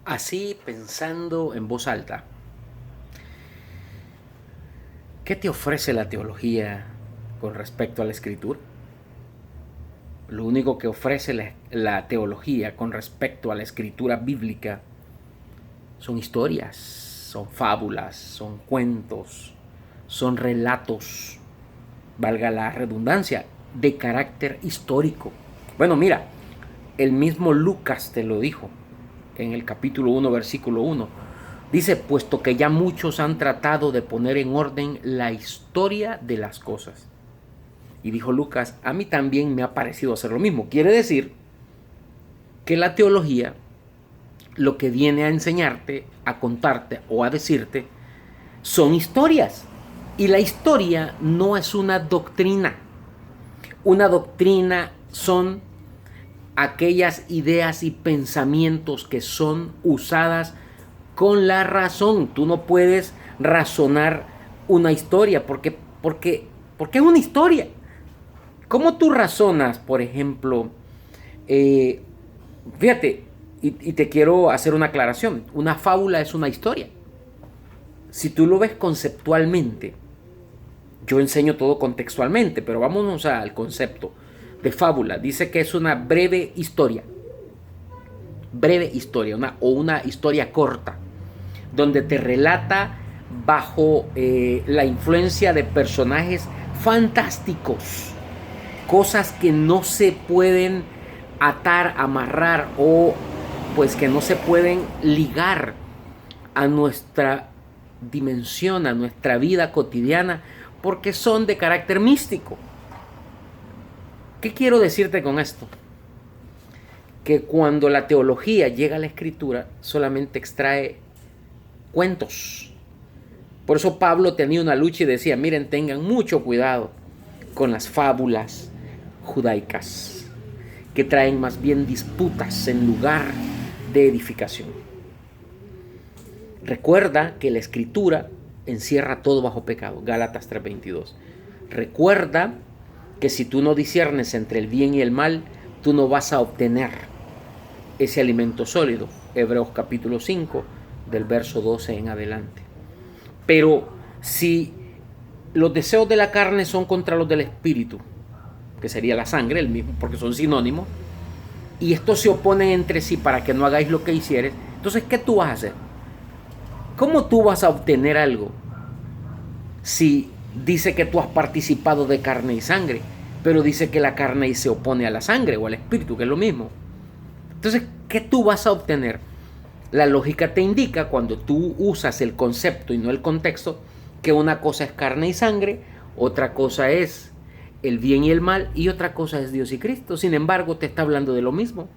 Así, pensando en voz alta, ¿qué te ofrece la teología con respecto a la escritura? Lo único que ofrece la teología con respecto a la escritura bíblica son historias, son fábulas, son cuentos, son relatos, valga la redundancia, de carácter histórico. Bueno, mira, el mismo Lucas te lo dijo en el capítulo 1, versículo 1. Dice, puesto que ya muchos han tratado de poner en orden la historia de las cosas. Y dijo Lucas, a mí también me ha parecido hacer lo mismo. Quiere decir que la teología lo que viene a enseñarte, a contarte o a decirte son historias. Y la historia no es una doctrina. Una doctrina son aquellas ideas y pensamientos que son usadas con la razón. Tú no puedes razonar una historia porque es una historia. ¿Cómo tú razonas, por ejemplo? eh, Fíjate, y te quiero hacer una aclaración. Una fábula es una historia. Si tú lo ves conceptualmente, yo enseño todo contextualmente, pero vámonos al concepto de fábula. Dice que es una breve historia, una historia corta, donde te relata bajo la influencia de personajes fantásticos, cosas que no se pueden atar, amarrar o pues que no se pueden ligar a nuestra dimensión, a nuestra vida cotidiana, porque son de carácter místico. ¿Qué quiero decirte con esto? Que cuando la teología llega a la escritura, solamente extrae cuentos. Por eso Pablo tenía una lucha y decía, miren, tengan mucho cuidado con las fábulas judaicas, que traen más bien disputas en lugar de edificación. Recuerda que la escritura encierra todo bajo pecado, Gálatas 3:22. Recuerda que si tú no disiernes entre el bien y el mal, tú no vas a obtener ese alimento sólido, Hebreos capítulo 5, del verso 12 en adelante. Pero si los deseos de la carne son contra los del espíritu, que sería la sangre, el mismo, porque son sinónimos, y estos se oponen entre sí para que no hagáis lo que hicieres, entonces, ¿qué tú vas a hacer? ¿Cómo tú vas a obtener algo si dice que tú has participado de carne y sangre, pero dice que la carne se opone a la sangre o al espíritu, que es lo mismo? Entonces, ¿qué tú vas a obtener? La lógica te indica, cuando tú usas el concepto y no el contexto, que una cosa es carne y sangre, otra cosa es el bien y el mal, y otra cosa es Dios y Cristo. Sin embargo, te está hablando de lo mismo.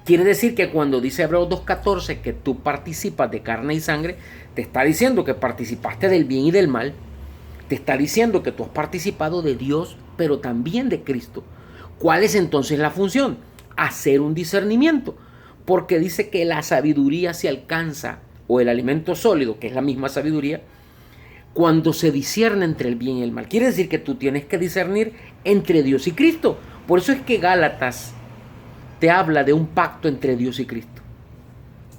Quiere decir que cuando dice Hebreos 2:14 que tú participas de carne y sangre, te está diciendo que participaste del bien y del mal. Te está diciendo que tú has participado de Dios, pero también de Cristo. ¿Cuál es entonces la función? Hacer un discernimiento. Porque dice que la sabiduría se alcanza, o el alimento sólido, que es la misma sabiduría, cuando se discierne entre el bien y el mal. Quiere decir que tú tienes que discernir entre Dios y Cristo. Por eso es que Gálatas te habla de un pacto entre Dios y Cristo.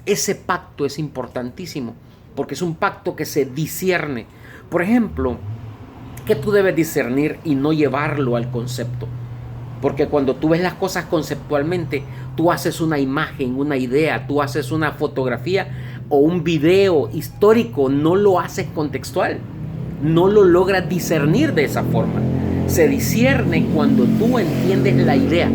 Ese pacto es importantísimo, porque es un pacto que se discierne. Por ejemplo, que tú debes discernir y no llevarlo al concepto. Porque cuando tú ves las cosas conceptualmente, tú haces una imagen, una idea, tú haces una fotografía o un video histórico, no lo haces contextual. No lo logras discernir de esa forma. Se discierne cuando tú entiendes la idea.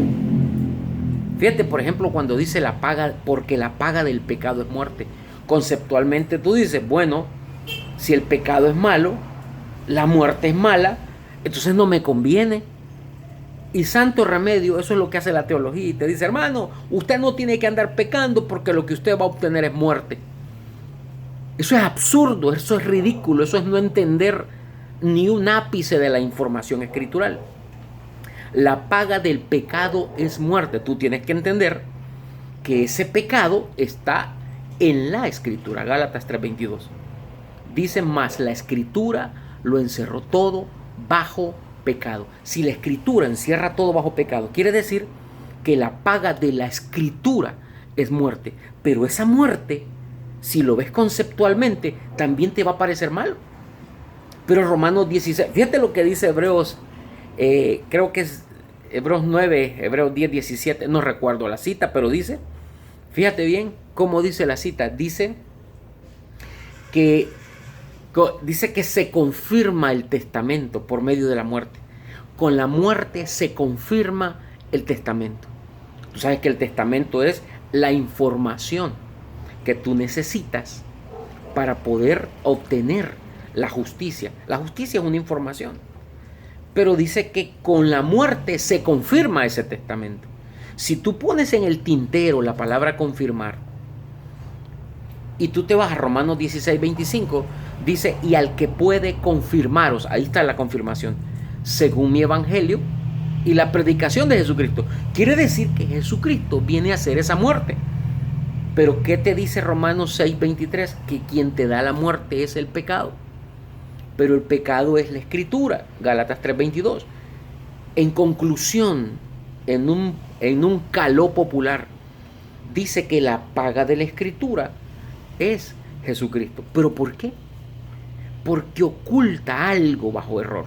Fíjate, por ejemplo, cuando dice la paga, porque la paga del pecado es muerte. Conceptualmente tú dices, bueno, si el pecado es malo, la muerte es mala, entonces no me conviene. Y santo remedio, eso es lo que hace la teología. Y te dice, hermano, usted no tiene que andar pecando porque lo que usted va a obtener es muerte. Eso es absurdo, eso es ridículo, eso es no entender ni un ápice de la información escritural. La paga del pecado es muerte. Tú tienes que entender que ese pecado está en la escritura. Gálatas 3:22. Dice más, la escritura lo encerró todo bajo pecado. Si la escritura encierra todo bajo pecado, quiere decir que la paga de la escritura es muerte. Pero esa muerte, si lo ves conceptualmente, también te va a parecer malo. Pero Romanos 16, fíjate lo que dice Hebreos, creo que es Hebreos 9, Hebreos 10, 17, no recuerdo la cita, pero dice, fíjate bien cómo dice la cita, dice que se confirma el testamento por medio de la muerte. Con la muerte se confirma el testamento. Tú sabes que el testamento es la información que tú necesitas para poder obtener la justicia. La justicia es una información. Pero dice que con la muerte se confirma ese testamento. Si tú pones en el tintero la palabra confirmar y tú te vas a Romanos 16, 25, dice, y al que puede confirmaros, ahí está la confirmación, según mi evangelio y la predicación de Jesucristo. Quiere decir que Jesucristo viene a hacer esa muerte. Pero ¿qué te dice Romanos 6, 23? Que quien te da la muerte es el pecado. Pero el pecado es la escritura, Gálatas 3, 22. En conclusión, en un caló popular, dice que la paga de la escritura es Jesucristo. ¿Pero por qué? Porque oculta algo bajo error.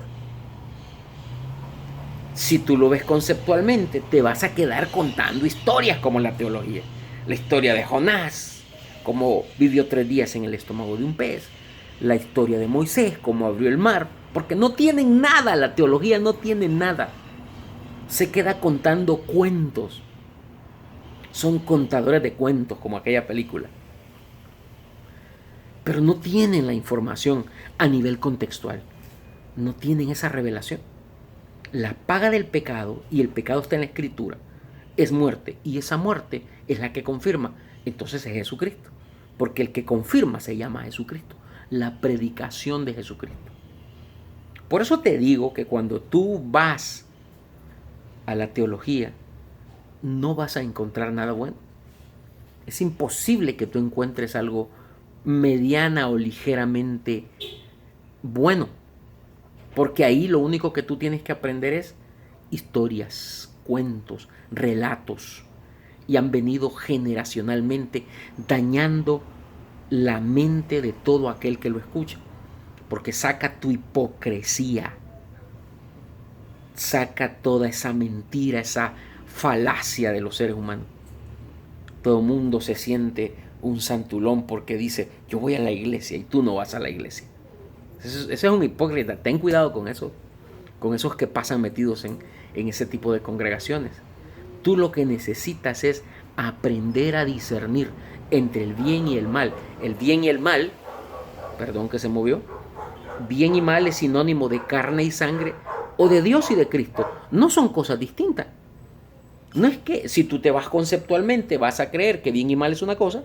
Si tú lo ves conceptualmente, te vas a quedar contando historias como la teología. La historia de Jonás, cómo vivió 3 días en el estómago de un pez. La historia de Moisés, cómo abrió el mar. Porque no tienen nada, la teología no tiene nada. Se queda contando cuentos. Son contadores de cuentos, como aquella película. Pero no tienen la información a nivel contextual. No tienen esa revelación. La paga del pecado, y el pecado está en la escritura, es muerte. Y esa muerte es la que confirma. Entonces es Jesucristo. Porque el que confirma se llama Jesucristo. La predicación de Jesucristo. Por eso te digo que cuando tú vas a la teología, no vas a encontrar nada bueno. Es imposible que tú encuentres algo mediana o ligeramente bueno. Porque ahí lo único que tú tienes que aprender es historias, cuentos, relatos. Y han venido generacionalmente dañando la mente de todo aquel que lo escucha. Porque saca tu hipocresía. Saca toda esa mentira, esa falacia de los seres humanos. Todo el mundo se siente un santulón porque dice, yo voy a la iglesia y tú no vas a la iglesia. Ese es un hipócrita. Ten cuidado con eso, con esos que pasan metidos en ese tipo de congregaciones. Tú lo que necesitas es aprender a discernir entre el bien y el mal. El bien y el mal, perdón que se movió, bien y mal es sinónimo de carne y sangre o de Dios y de Cristo. No son cosas distintas. No es que si tú te vas conceptualmente vas a creer que bien y mal es una cosa,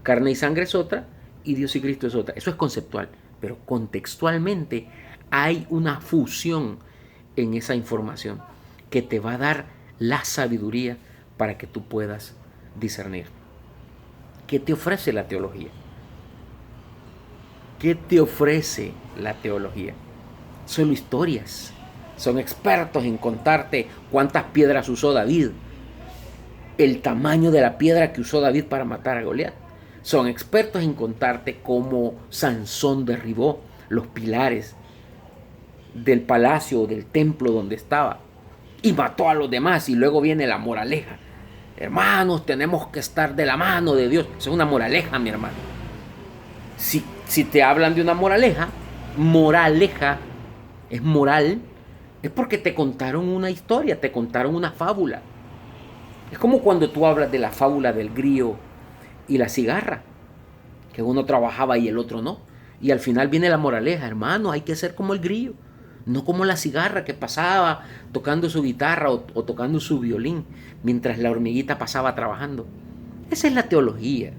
carne y sangre es otra y Dios y Cristo es otra. Eso es conceptual. Pero contextualmente hay una fusión en esa información que te va a dar la sabiduría para que tú puedas discernir. ¿Qué te ofrece la teología? ¿Qué te ofrece la teología? Solo historias. Son expertos en contarte cuántas piedras usó David, el tamaño de la piedra que usó David para matar a Goliat. Son expertos en contarte cómo Sansón derribó los pilares del palacio o del templo donde estaba y mató a los demás. Y luego viene la moraleja. Hermanos, tenemos que estar de la mano de Dios. Eso es una moraleja, mi hermano. Si te hablan de una moraleja es moral, es porque te contaron una historia, te contaron una fábula. Es como cuando tú hablas de la fábula del grillo y la cigarra, que uno trabajaba y el otro no. Y al final viene la moraleja, hermano, hay que ser como el grillo, no como la cigarra que pasaba tocando su guitarra o tocando su violín mientras la hormiguita pasaba trabajando. Esa es la teología.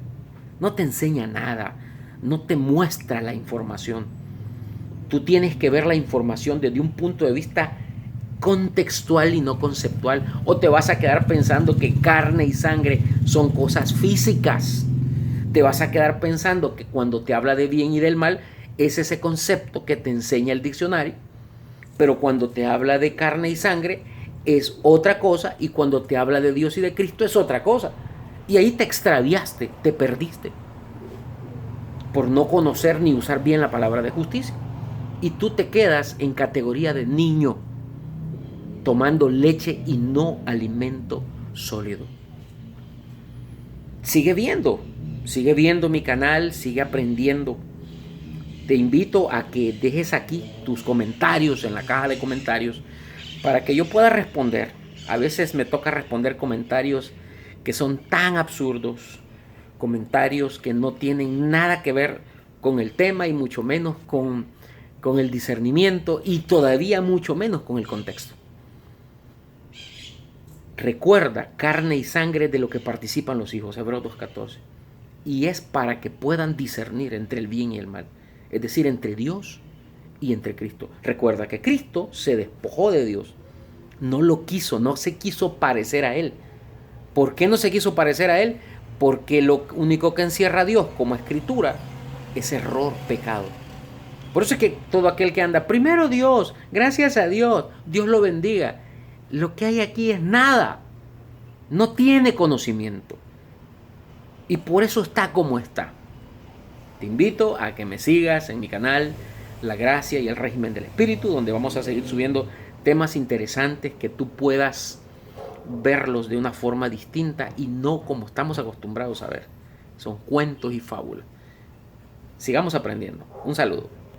No te enseña nada, no te muestra la información. Tú tienes que ver la información desde un punto de vista contextual y no conceptual, o te vas a quedar pensando que carne y sangre son cosas físicas. Te vas a quedar pensando que cuando te habla de bien y del mal es ese concepto que te enseña el diccionario, pero cuando te habla de carne y sangre es otra cosa, y cuando te habla de Dios y de Cristo es otra cosa. Y ahí te extraviaste, te perdiste, por no conocer ni usar bien la palabra de justicia. Y tú te quedas en categoría de niño, tomando leche y no alimento sólido. Sigue viendo mi canal, sigue aprendiendo. Te invito a que dejes aquí tus comentarios en la caja de comentarios para que yo pueda responder. A veces me toca responder comentarios que son tan absurdos, comentarios que no tienen nada que ver con el tema y mucho menos con el discernimiento y todavía mucho menos con el contexto. Recuerda, carne y sangre de lo que participan los hijos, Hebreos 2:14. Y es para que puedan discernir entre el bien y el mal, es decir, entre Dios y entre Cristo. Recuerda que Cristo se despojó de Dios, no lo quiso, no se quiso parecer a Él. ¿Por qué no se quiso parecer a Él? Porque lo único que encierra a Dios como escritura es error, pecado. Por eso es que todo aquel que anda, primero Dios, gracias a Dios, Dios lo bendiga. Lo que hay aquí es nada, no tiene conocimiento. Y por eso está como está. Te invito a que me sigas en mi canal La Gracia y el Régimen del Espíritu, donde vamos a seguir subiendo temas interesantes que tú puedas verlos de una forma distinta y no como estamos acostumbrados a ver. Son cuentos y fábulas. Sigamos aprendiendo. Un saludo.